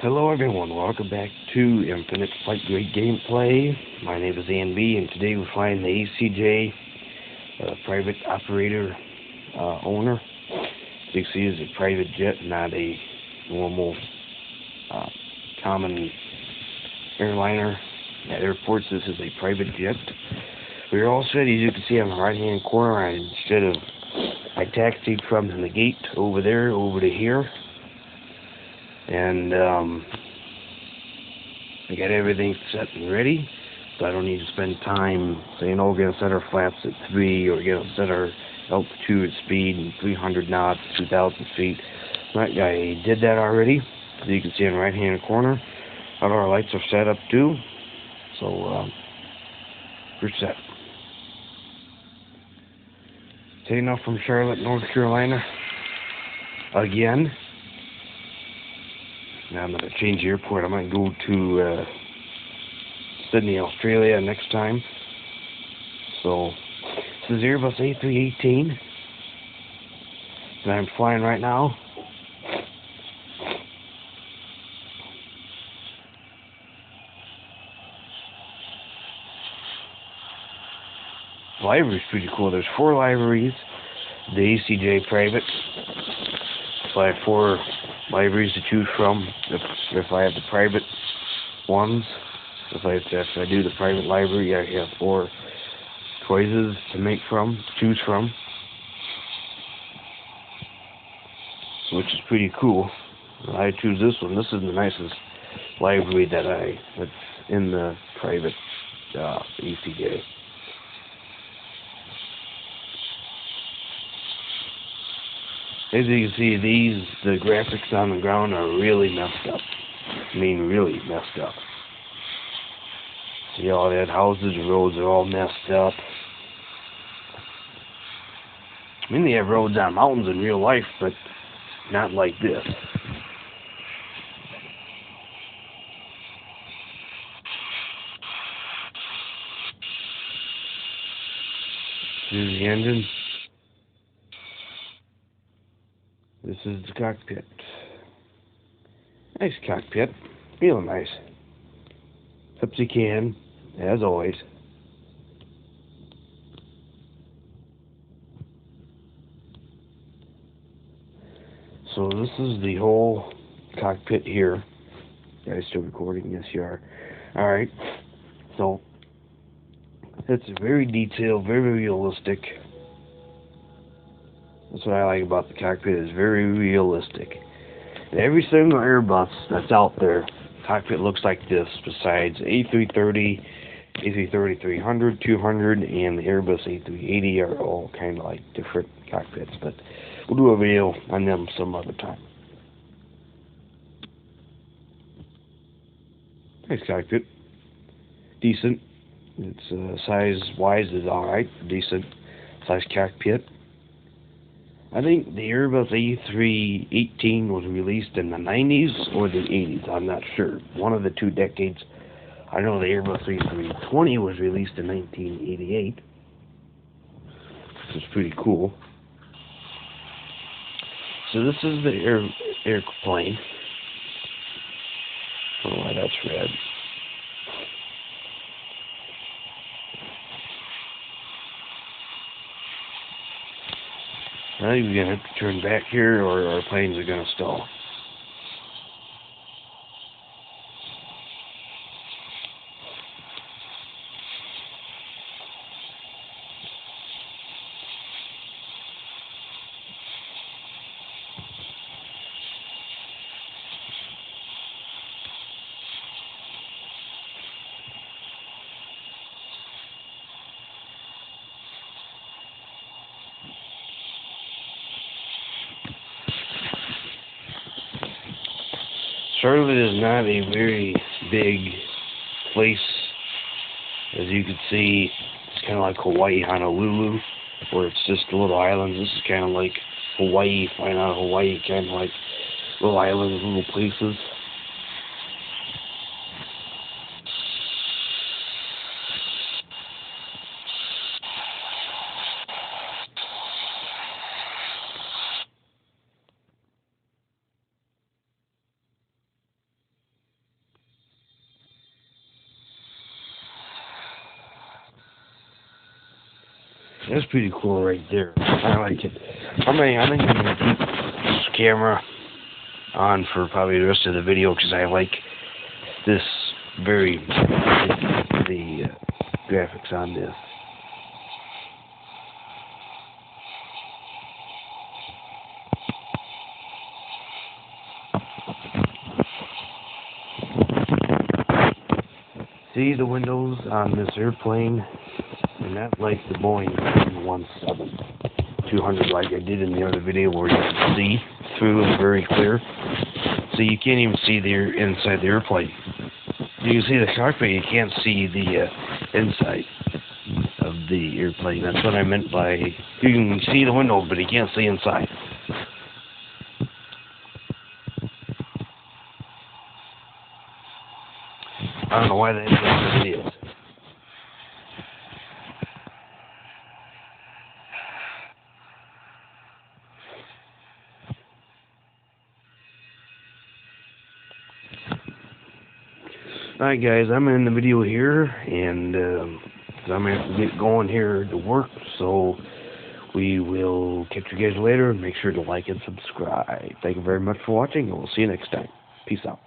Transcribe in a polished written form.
Hello everyone, welcome back to Infinite Flight Grade Gameplay. My name is ANB, and today we're flying the ACJ, private operator owner. As you can see, it's a private jet, not a normal common airliner. At airports, this is a private jet. We're all set, as you can see on the right hand corner. I taxied from the gate over there over to here. And I got everything set and ready, so I don't need to spend time saying, oh, we're going to set our flaps at 3, or we're going to set our altitude speed and 300 knots, 2,000 feet. Right, I did that already. As you can see in the right hand corner, all our lights are set up too, so we're set. Taking off from Charlotte, North Carolina again. Now I'm going to change the airport. I might go to Sydney, Australia next time. So, this is Airbus A318. And I'm flying right now. The livery is pretty cool. There's 4 liveries. The ACJ private. So I have 4 liveries to choose from. If I have the private ones, if I do the private livery, I have 4 choices to choose from, which is pretty cool. I choose this one. This is the nicest livery that's in the private ACJ. As you can see, the graphics on the ground are really messed up. I mean, really messed up. See all that houses and roads are all messed up. I mean, they have roads on mountains in real life, but not like this. Here's the engine. This is the cockpit. Nice cockpit. Real nice. Pepsi can, as always. So this is the whole cockpit here. You guys still recording? Yes, you are. Alright. So, it's very detailed, very realistic. That's what I like about the cockpit. It's very realistic. And every single Airbus that's out there, cockpit looks like this, besides A330, A330-300, 200, and the Airbus A380 are all kind of like different cockpits, but we'll do a video on them some other time. Nice cockpit. Decent. It's size-wise is alright. Decent size cockpit. I think the Airbus A318 was released in the 90s or the 80s. I'm not sure. One of the 2 decades. I know the Airbus A320 was released in 1988. Which is pretty cool. So this is the airplane. I don't know why that's red. Now you're going to have to turn back here, or our planes are going to stall. Charlotte is not a very big place. As you can see, it's kind of like Hawaii, Honolulu, where it's just little islands. This is kind of like Hawaii, flying out of Hawaii, kind of like little islands, little places. That's pretty cool right there. I like it. I think I'm going to keep this camera on for probably the rest of the video because I like this the graphics on this. See the windows on this airplane, and not like the Boeing 717-200 like I did in the other video where you can see through and very clear. So you can't even see the inside the airplane. You can see the cockpit, you can't see the inside of the airplane. That's what I meant by you can see the window, but you can't see inside. I don't know why they did the videos. Alright guys, I'm in the video here, and I'm going to have to get going here to work, so we will catch you guys later, and make sure to like and subscribe. Thank you very much for watching, and we'll see you next time. Peace out.